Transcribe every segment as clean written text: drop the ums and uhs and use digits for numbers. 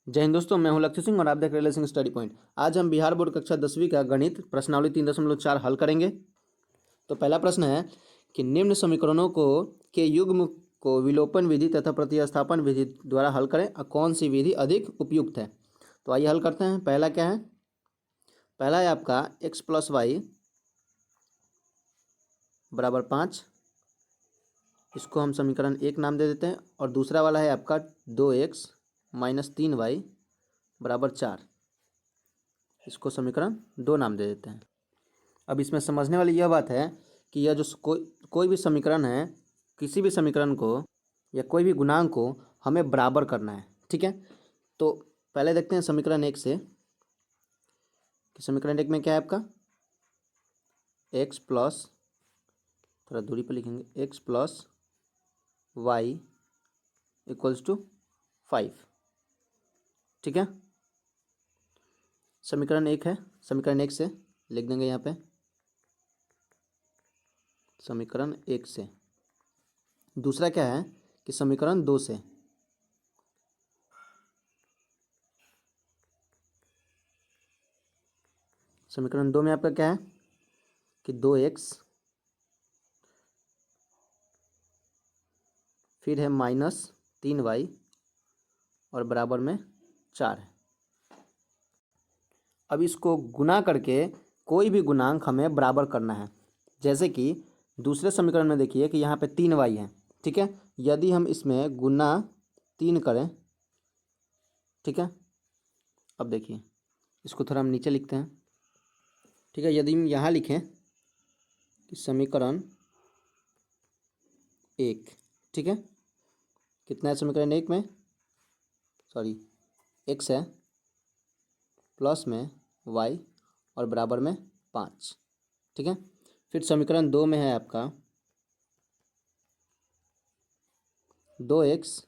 जय हिंद दोस्तों, मैं हूं लक्ष्य सिंह और आप देख रहे हैं लेसिंग स्टडी पॉइंट। आज हम बिहार बोर्ड कक्षा 10वीं का गणित प्रश्नावली 3.4 हल करेंगे। तो पहला प्रश्न है कि निम्न समीकरणों को के युग्म को विलोपन विधि तथा प्रतिस्थापन विधि द्वारा हल करें और कौन सी विधि अधिक उपयुक्त है। तो आइए हल करते हैं। पहला क्या है? पहला है आपका x प्लस वाई बराबर 5, इसको हम समीकरण 1 नाम दे देते हैं। और दूसरा वाला है आपका 2x माइनस 3y बराबर 4, इसको समीकरण 2 नाम दे देते हैं। अब इसमें समझने वाली यह बात है कि यह जो कोई भी समीकरण है, किसी भी समीकरण को या कोई भी गुणांक को हमें बराबर करना है। ठीक है, तो पहले देखते हैं समीकरण 1 से कि समीकरण 1 में क्या है आपका x प्लस, थोड़ा दूरी पर लिखेंगे, x plus y equals to 5। ठीक है, समीकरण 1 है। समीकरण 1 से लिख देंगे यहाँ पे समीकरण 1 से। दूसरा क्या है कि समीकरण 2 से। समीकरण 2 में आपका क्या है कि 2x फिर है माइनस 3y और बराबर में 4 है। अब इसको गुना करके कोई भी गुणांक हमें बराबर करना है। जैसे कि दूसरे समीकरण में देखिए कि यहाँ पे 3y है। ठीक है, यदि हम इसमें गुना 3 करें, ठीक है, अब देखिए इसको थोड़ा हम नीचे लिखते हैं। ठीक है, यदि हम यहाँ लिखें कि समीकरण 1, ठीक है, कितना है समीकरण 1 में, सॉरी x है प्लस में y और बराबर में 5। ठीक है, फिर समीकरण 2 में है आपका 2x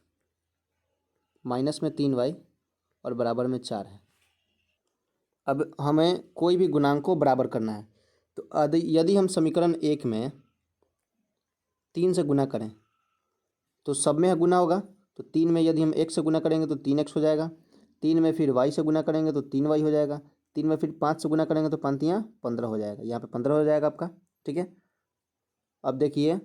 माइनस में 3y और बराबर में 4 है। अब हमें कोई भी गुणांक को बराबर करना है। तो यदि हम समीकरण 1 में 3 से गुना करें तो सब में गुना होगा। तो 3 में यदि हम x से गुना करेंगे तो 3x हो जाएगा। 3 में फिर y से गुना करेंगे तो 3y हो जाएगा। 3 में फिर 5 से गुना करेंगे तो 5 तियाँ 15 हो जाएगा। यहाँ पे 15 हो जाएगा आपका। ठीक है, अब देखिए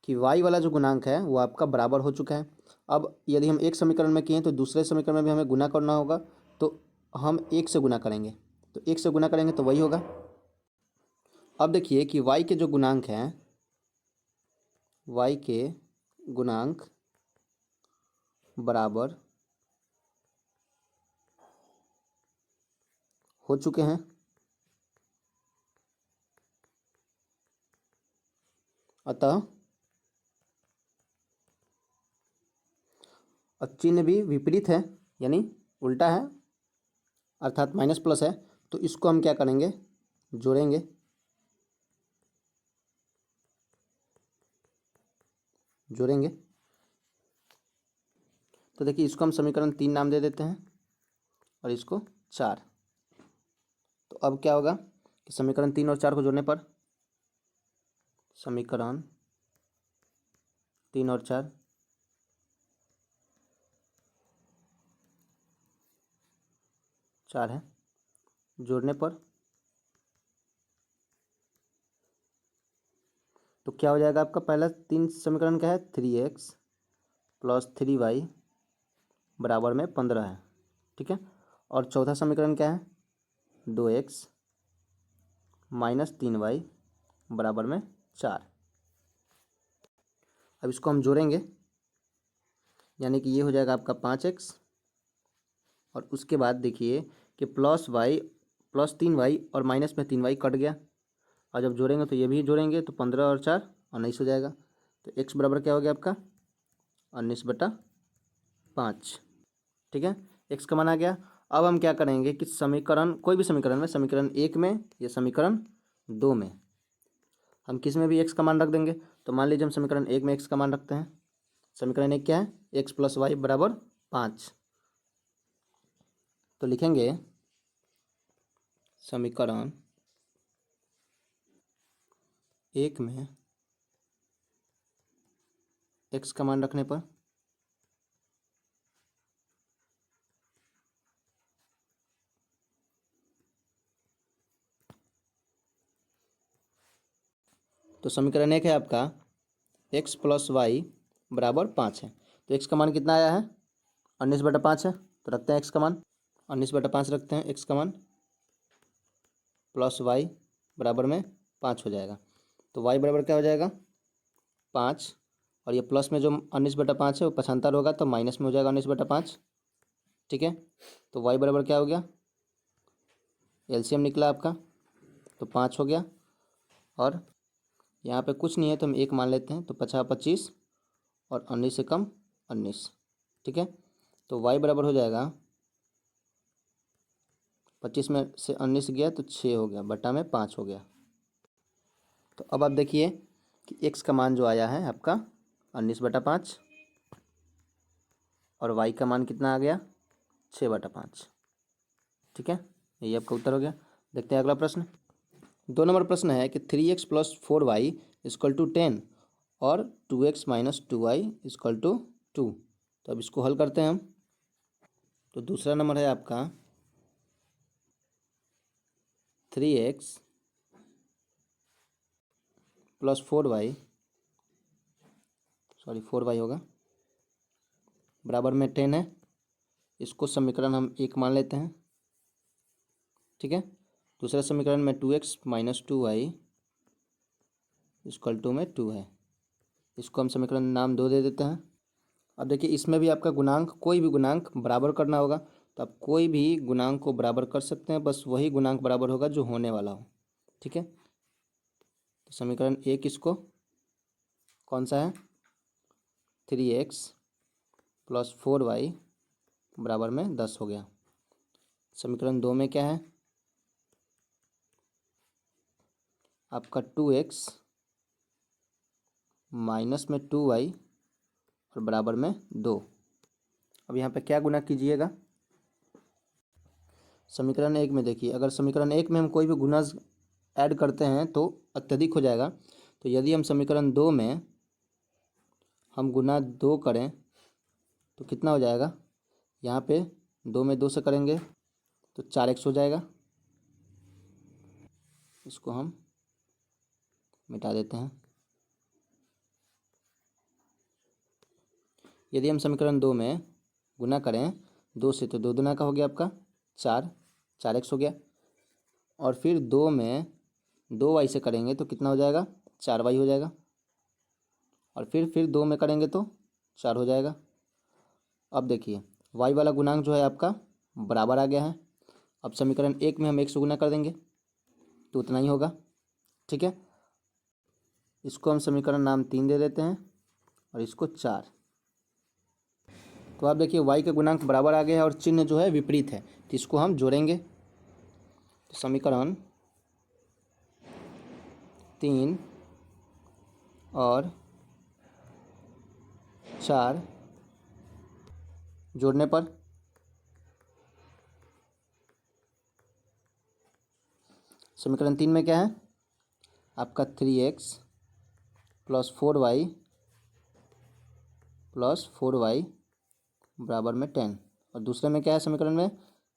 कि y वाला जो गुणांक है वो आपका बराबर हो चुका है। अब यदि हम एक समीकरण में किए तो दूसरे समीकरण में भी हमें गुना करना होगा। तो हम 1 से गुना करेंगे, तो 1 से गुना करेंगे तो वही होगा। अब देखिए कि y के जो गुणांक हैं, y के गुणांक बराबर हो चुके हैं। अतः चिन्ह भी विपरीत है, यानी उल्टा है, अर्थात माइनस प्लस है। तो इसको हम क्या करेंगे, जोड़ेंगे। जोड़ेंगे तो देखिए इसको हम समीकरण 3 नाम दे देते हैं और इसको 4। तो अब क्या होगा कि समीकरण 3 और 4 को जोड़ने पर समीकरण 3 और 4 है, जोड़ने पर तो क्या हो जाएगा आपका पहला 3 समीकरण क्या है, 3x प्लस 3y बराबर में 15 है। ठीक है, और चौथा समीकरण क्या है, 2x माइनस 3y बराबर में 4। अब इसको हम जोड़ेंगे, यानी कि ये हो जाएगा आपका 5x और उसके बाद देखिए कि प्लस 3y और माइनस में 3y कट गया। और जब जोड़ेंगे तो ये भी जोड़ेंगे तो 15 और 4 19 हो जाएगा। तो x बराबर क्या हो गया आपका 19/5। ठीक है, x का मान आ गया। अब हम क्या करेंगे कि समीकरण, कोई भी समीकरण में, समीकरण 1 में या समीकरण 2 में हम किस में भी x का मान रख देंगे। तो मान लीजिए हम समीकरण 1 में x का मान रखते हैं। समीकरण 1 क्या है, x प्लस वाई बराबर 5। तो लिखेंगे समीकरण 1 में x का मान रखने पर तो समीकरण 1 है आपका x प्लस वाई बराबर 5 है। तो x का मान कितना आया है? 19/5 है। तो रखते हैं x का मान 19/5 रखते हैं। x का मान प्लस वाई बराबर में 5 हो जाएगा। तो y बराबर क्या हो जाएगा? 5। और ये प्लस में जो 19/5 है वो पक्षांतर होगा तो माइनस में हो जाएगा 19/5। ठीक है। तो y बराबर क्या हो गया? एलसीएम निकला आपका तो 5 हो गया। और यहाँ पे कुछ नहीं है तो हम 1 मान लेते हैं। तो 5 25 और 19 से कम 19। ठीक है। तो y बराबर हो जाएगा 25 में से 19 गया तो 6 हो गया, बटा में 5 हो गया। तो अब आप देखिए कि x का मान जो आया है आपका 19/5 और y का मान कितना आ गया? 6/5। ठीक है, यही आपका उत्तर हो गया। देखते हैं अगला प्रश्न। 2 नंबर प्रश्न है कि 3x plus 4y equal to 10 और 2x minus 2y equal to 2। तो अब इसको हल करते हैं हम। तो दूसरा नंबर है आपका 3x plus 4y, sorry 4y होगा, बराबर में 10 है। इसको समीकरण हम 1 मान लेते हैं। ठीक है। दूसरा समीकरण में 2x minus 2y equal to में 2 है। इसको हम समीकरण नाम 2 दे देते हैं। अब देखिए इसमें भी आपका गुणांक, कोई भी गुणांक बराबर करना होगा। तो आप कोई भी गुणांक को बराबर कर सकते हैं, बस वही गुणांक बराबर होगा जो होने वाला हो। ठीक है। तो समीकरण 1 इसको कौन सा है? 3x प्लस 4y बराबर में 10 हो गया। समीकरण 2 में क्या है आपका? 2x माइनस में 2y और बराबर में 2। अब यहाँ पे क्या गुना कीजिएगा? समीकरण 1 में देखिए, अगर समीकरण 1 में हम कोई भी गुना ऐड करते हैं तो अत्यधिक हो जाएगा। तो यदि हम समीकरण 2 में हम गुना 2 करें तो कितना हो जाएगा? यहाँ पे 2 में 2 से करेंगे तो 4x हो जाएगा। इसको हम मिटा देते हैं। यदि हम समीकरण 2 में गुना करें 2 से तो 2 दुना का हो गया आपका 4x हो गया। और फिर 2 में 2y से करेंगे तो कितना हो जाएगा? 4y हो जाएगा। और फिर 2 में करेंगे तो 4 हो जाएगा। अब देखिए y वाला गुणांक जो है आपका बराबर आ गया है। अब समीकरण 1 में हम 1 से गुना कर देंगे तो उतना ही होगा। ठीक है। इसको हम समीकरण नाम 3 दे देते हैं और इसको 4। तो आप देखिए y का गुणांक बराबर आ गया है और चिन्ह जो है विपरीत है, तो इसको हम जोड़ेंगे। तो समीकरण 3 और 4 जोड़ने पर समीकरण 3 में क्या है आपका? 3x plus 4y plus 4y बराबर में 10। और दूसरे में क्या है समीकरण में?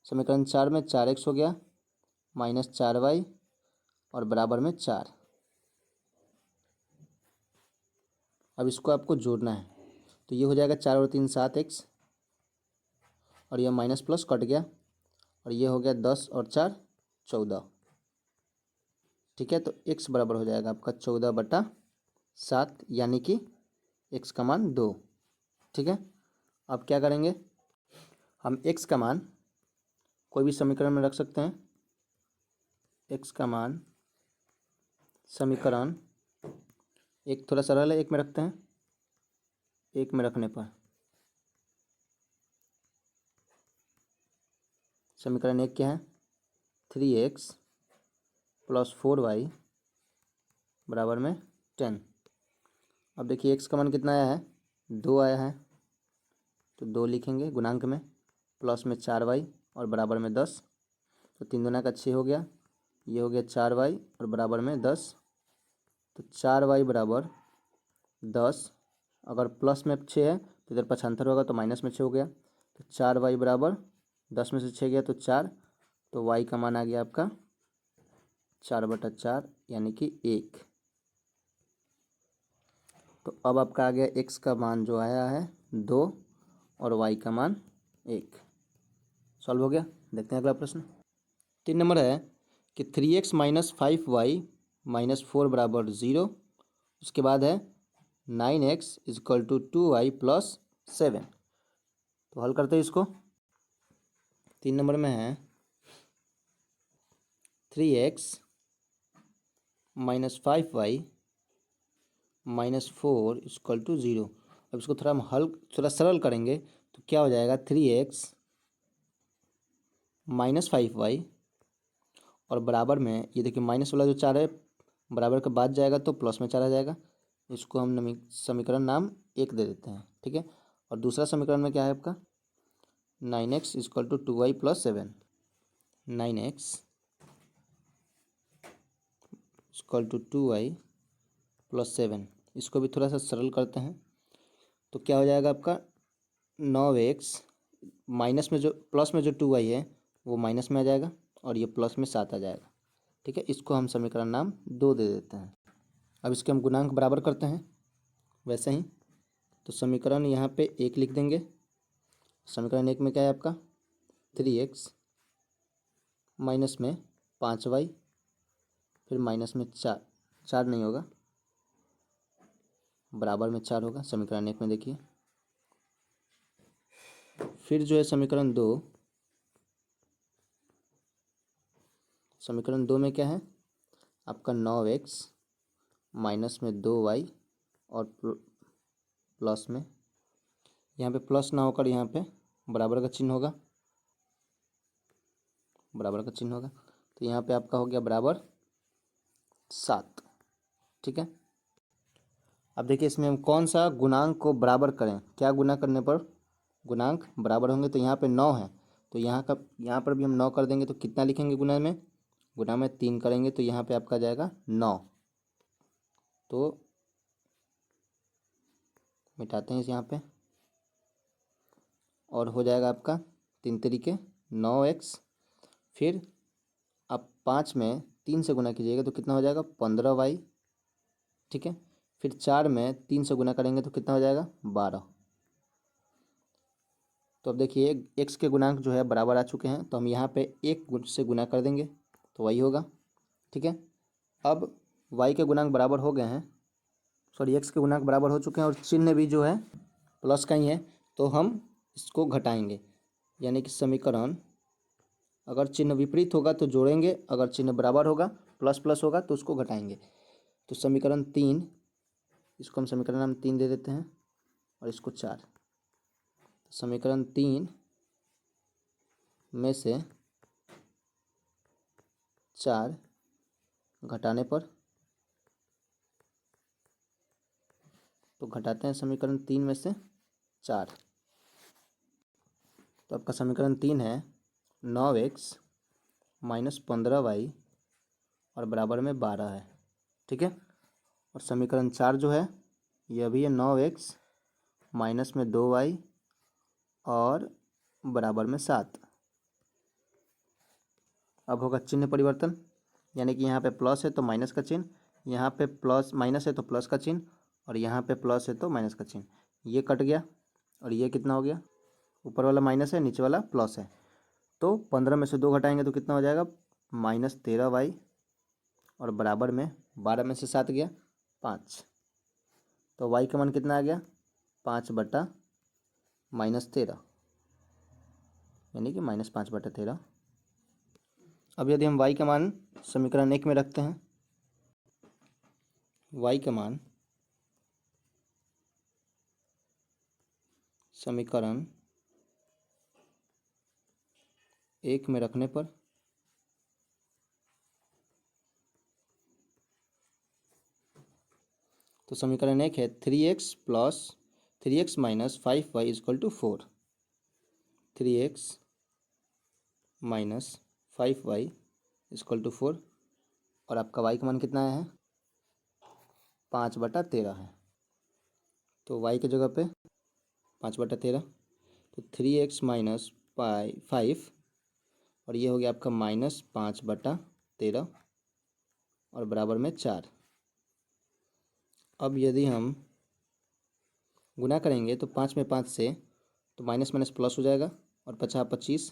समीकरण 4 में 4x हो गया माइनस 4y और बराबर में 4। अब इसको आपको जोड़ना है। तो ये हो जाएगा 4 और 3 7x और यह माइनस प्लस कट गया और ये हो गया 10 और 4 14। ठीक है। तो x बराबर हो जाएगा आपका 14/7, यानी कि x का मान 2। ठीक है। अब क्या करेंगे हम? x का मान कोई भी समीकरण में रख सकते हैं। x का मान समीकरण 1 थोड़ा सरल है, 1 में रखते हैं। 1 में रखने पर समीकरण 1 क्या है? 3x प्लस 4y बराबर में 10। अब देखिए x का मान कितना आया है? 2 आया है। तो 2 लिखेंगे गुणांक में, प्लस में 4y और बराबर में 10। तो 3 दूना का 6 हो गया। ये हो गया 4y और बराबर में 10। तो 4y बराबर 10। अगर प्लस में 6 है तो इधर पक्षांतर होगा तो माइनस में 6 हो गया। तो 4y बराबर 10 में से 6 गया तो 4। तो y का मान आ गया आपका 4/4, यानी कि 1। तो अब आपका आ गया x का मान जो आया है 2 और y का मान 1। सॉल्व हो गया। देखते हैं अगला प्रश्न। 3 नंबर है कि 3x माइनस 5y माइनस 4 बराबर 0। उसके बाद है 9x equal to 2y plus 7। तो हल करते हैं इसको। 3 नंबर में है 3x minus 5y minus 4 is equal to 0। अब इसको थोड़ा हम थोड़ा सरल करेंगे तो क्या हो जाएगा 3x माइनस 5y और बराबर में ये देखिए माइनस वाला जो 4 है बराबर के बाद जाएगा तो प्लस में 4 आ जाएगा। इसको हम समीकरण नाम 1 दे देते हैं, ठीक है। और दूसरा समीकरण में क्या है आपका 9x equal to 2y plus 7। 9x equal to 2y plus 7। इसको भी थोड़ा सा सरल करते हैं तो क्या हो जाएगा आपका 9x माइनस में जो प्लस में जो 2y है वो माइनस में आ जाएगा और ये प्लस में 7 आ जाएगा, ठीक है। इसको हम समीकरण नाम 2 दे देते हैं। अब इसके हम गुणांक बराबर करते हैं वैसे ही। तो समीकरण यहाँ पे 1 लिख देंगे। समीकरण 1 में क्या है आपका 3x माइनस में 5y फिर माइनस में 4 नहीं होगा बराबर में 4 होगा। समीकरण 1 में देखिए फिर जो है समीकरण 2। समीकरण 2 में क्या है आपका 9x माइनस में 2y और प्लस में यहाँ पे प्लस ना होकर यहाँ पे बराबर का चिन्ह होगा, बराबर का चिन्ह होगा। तो यहाँ पे आपका हो गया बराबर 7, ठीक है। अब देखिए इसमें हम कौन सा गुणांक को बराबर करें, क्या गुना करने पर गुणांक बराबर होंगे। तो यहाँ पे 9 है तो यहाँ पर भी हम 9 कर देंगे तो कितना लिखेंगे गुना में 3 करेंगे तो यहाँ पे आपका जाएगा 9। तो मिटाते हैं इस यहाँ पे और हो जाएगा आपका 3 तरीके 9x। फिर आप 5 में 3 से गुना कीजिएगा तो कितना हो जाएगा 15y, ठीक है। फिर 4 में 3 से गुना करेंगे तो कितना हो जाएगा 12। तो अब देखिए x के गुणांक जो है बराबर आ चुके हैं तो हम यहाँ पे 1 से गुना कर देंगे तो वही होगा, ठीक है। अब y के गुणांक बराबर हो गए हैं, सॉरी x के गुणांक बराबर हो चुके हैं और चिन्ह भी जो है प्लस का ही है तो हम इसको घटाएंगे। यानी कि समीकरण अगर चिन्ह विपरीत होगा तो जोड़ेंगे, अगर चिन्ह बराबर होगा प्लस प्लस होगा तो उसको घटाएंगे। तो समीकरण 3, इसको हम समीकरण नाम 3 दे देते हैं और इसको 4। समीकरण 3 में से 4 घटाने पर, तो घटाते हैं समीकरण 3 में से 4। तो आपका समीकरण 3 है 9x माइनस 15y और बराबर में 12 है, ठीक है। और समीकरण 4 जो है यह भी है 9x माइनस में 2y और बराबर में 7। अब होगा चिन्ह परिवर्तन, यानी कि यहाँ पे प्लस है तो माइनस का चिन्ह, यहाँ पे प्लस माइनस है तो प्लस का चिन्ह और यहाँ पे प्लस है तो माइनस का चिन्ह। ये कट गया और ये कितना हो गया, ऊपर वाला माइनस है नीचे वाला प्लस है। तो 15 में से 2 घटाएंगे तो कितना हो जाएगा माइनस 13y और बराबर में 12 में से 7 गया 5। तो y का मान कितना आ गया 5/- -13, यानी कि -5/13। अब यदि हम y का मान समीकरण 1 में रखते हैं, y का मान समीकरण 1 में रखने पर तो समीकरण 1 है 3x minus 5y equal to 4। 3x minus 5y equal to 4 और आपका y का मान कितना आया है 5/13 है। तो y की जगह पे 5/13 तो 3x माइनस 5 और ये हो गया आपका -5/13 और बराबर में 4। अब यदि हम गुना करेंगे तो 5 में 5 से तो माइनस माइनस प्लस हो जाएगा और 50 25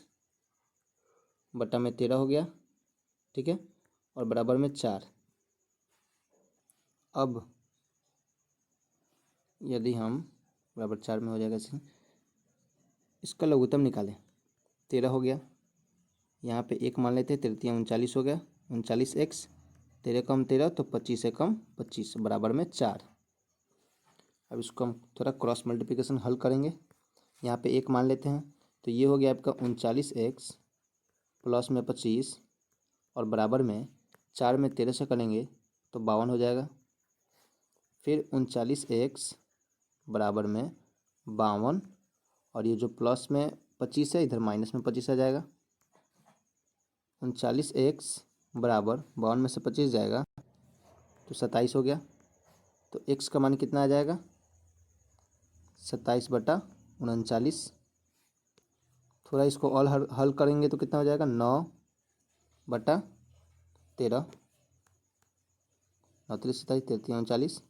बटा में 13 हो गया, ठीक है, और बराबर में 4। अब यदि हम बराबर 4 में हो जाएगा इसका लघुत्तम निकालें। 13 हो गया, यहाँ पे 1 मान लेते हैं, 13 39 हो गया, 39x, 13 कम 13 तो 25 से कम 25 बराबर में 4। अब इसको हम थोड़ा क्रॉस मल्टीप्लिकेशन हल करेंगे। यहाँ पे 1 मान लेते हैं तो ये हो गया आपका 39x प्लस में 25 और बराबर में 4 में 13 से करेंगे तो 52 हो जाएगा। फिर 39x बराबर में 52 और ये जो प्लस में 25 है इधर माइनस में 25 आ जाएगा। 39x बराबर 52 में से 25 जाएगा तो 27 हो गया। तो x का मान कितना आ जाएगा? 27 बटा 39। थोड़ा इसको और हल करेंगे तो कितना हो जाएगा? 9 बटा 13, 9 3 27 33 39।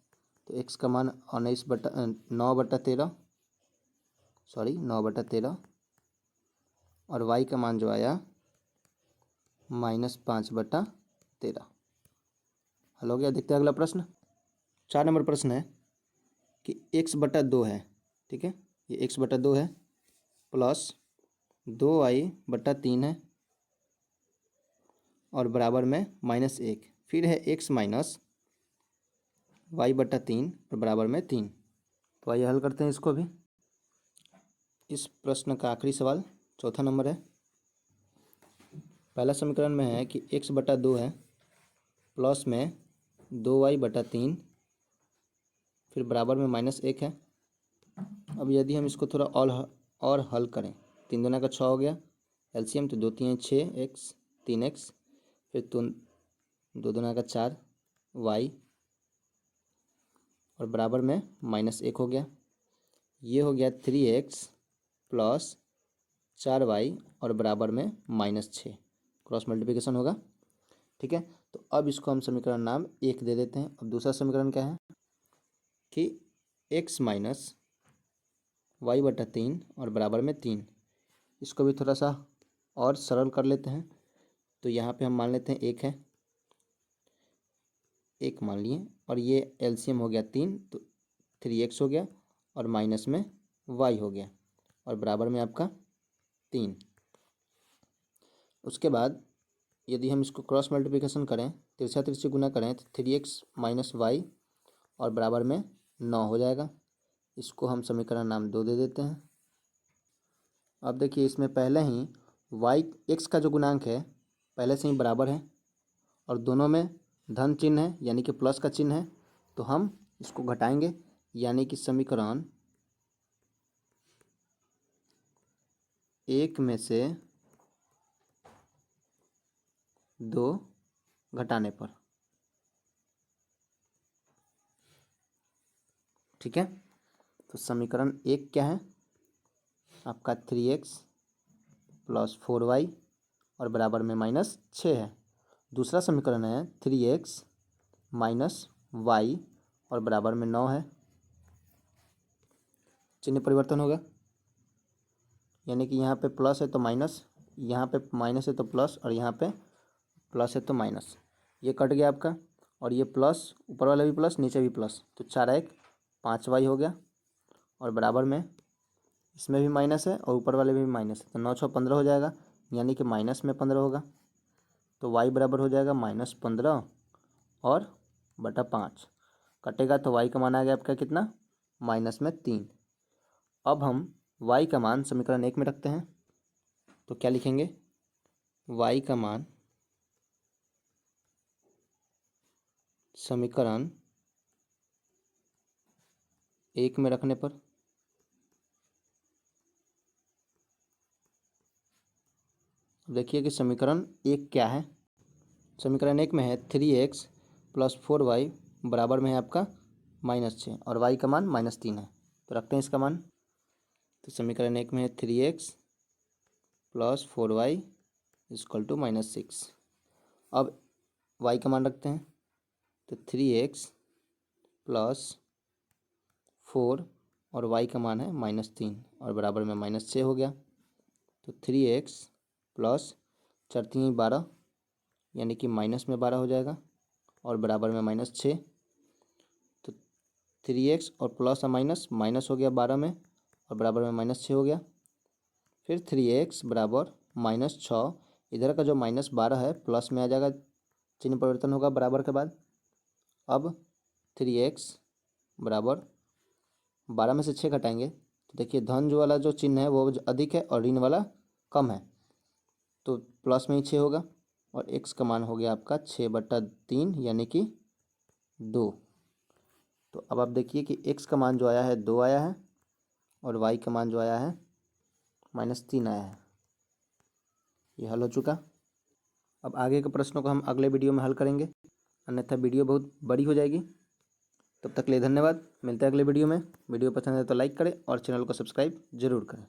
तो x का मान 9 बटा 13, सॉरी 9 बटा 13 और y का मान जो आया -5 बटा 13। हल हो गया। देखते हैं अगला प्रश्न। 4 नंबर प्रश्न है कि x बटा 2 है, ठीक है, ये x बटा 2 है प्लस 2y बटा 3 है और बराबर में -1। फिर है x माइनस y बटा 3 और बराबर में 3। तो आइए हल करते हैं इसको भी। इस प्रश्न का आखिरी सवाल 4था नंबर है। पहला समीकरण में है कि x बटा 2 है प्लस में 2y बटा 3 फिर बराबर में -1 है। अब यदि हम इसको थोड़ा और हल करें, 3 दूना का 6 हो गया, एलसीएम तो 2 3 6x 3x, फिर 2 दूना का 4 y और बराबर में -1 हो गया। ये हो गया 3x प्लस 4y और बराबर में -6। क्रॉस मल्टीप्लिकेशन होगा, ठीक है। तो अब इसको हम समीकरण नाम 1 दे देते हैं। अब दूसरा समीकरण क्या है कि x माइनस y बटा 3 और बराबर में 3। इसको भी थोड़ा सा और सरल कर लेते हैं। तो यहाँ पे हम मान लेते हैं 1 है, 1 मान लिए और ये एलसीएम हो गया 3 तो 3x हो गया और माइनस में y हो गया और बराबर में आपका 3। उसके बाद यदि हम इसको क्रॉस मल्टीप्लिकेशन करें, तिरछा तिरछी गुना करें तो 3x माइनस वाई और बराबर में 9 हो जाएगा। इसको हम समीकरण नाम 2 दे देते हैं। अब देखिए इसमें पहले ही y x का जो गुणांक है पहले से ही बराबर है और दोनों में धन चिन्ह है यानी कि प्लस का चिन्ह है, तो हम इसको घटाएंगे यानी कि समीकरण 1 में से 2 घटाने पर, ठीक है। तो समीकरण 1 क्या है आपका? 3x प्लस 4y और बराबर में -6 है। दूसरा समीकरण है 3x माइनस y और बराबर में 9 है। चिन्ह परिवर्तन होगा यानी कि यहाँ पे प्लस है तो माइनस, यहाँ पे माइनस है तो प्लस और यहाँ पे प्लस है तो माइनस। ये कट गया आपका और ये प्लस, ऊपर वाला भी प्लस नीचे भी प्लस, तो 4x 5y हो गया और बराबर में इसमें भी माइनस है और ऊपर वाले में भी माइनस है, तो 9 6 15 हो जाएगा यानी कि माइनस में 15 होगा। तो y बराबर हो जाएगा -15 और बटा 5 कटेगा तो y का मान आ गया आपका कितना? -3। अब हम y का मान समीकरण 1 में रखते हैं तो क्या लिखेंगे? y का मान समीकरण 1 में रखने पर देखिए कि समीकरण 1 क्या है। समीकरण 1 में है 3x प्लस 4y बराबर में है आपका -6 और y का मान -3 है, तो रखते हैं इसका मान। तो समीकरण 1 में है 3x plus 4y equal to -6। अब y का मान रखते हैं तो 3x प्लस 4 और y का मान है -3 और बराबर में -6 हो गया। तो 3x प्लस 4×3 = 12 यानी कि -12 हो जाएगा और बराबर में -6। तो 3x और प्लस और माइनस माइनस हो गया 12 में और बराबर में -6 हो गया। फिर 3x बराबर -6, इधर का जो -12 है प्लस में आ जाएगा, चिन्ह परिवर्तन होगा बराबर के बाद। अब 3x बराबर 12 में से 6 घटाएंगे तो देखिए धन जो वाला जो चिन्ह है वो अधिक है और ऋण वाला कम है, तो प्लस में ही 6 होगा और x का मान हो गया आपका 6/3 यानी कि 2। तो अब आप देखिए कि x का मान जो आया है 2 आया है और y का मान जो आया है -3 आया है। ये हल हो चुका। अब आगे के प्रश्नों को हम अगले वीडियो में हल करेंगे, अन्यथा वीडियो बहुत बड़ी हो जाएगी। तब तक के लिए धन्यवाद। मिलते हैं अगले वीडियो में। वीडियो पसंद है तो लाइक करें और चैनल को सब्सक्राइब जरूर करें।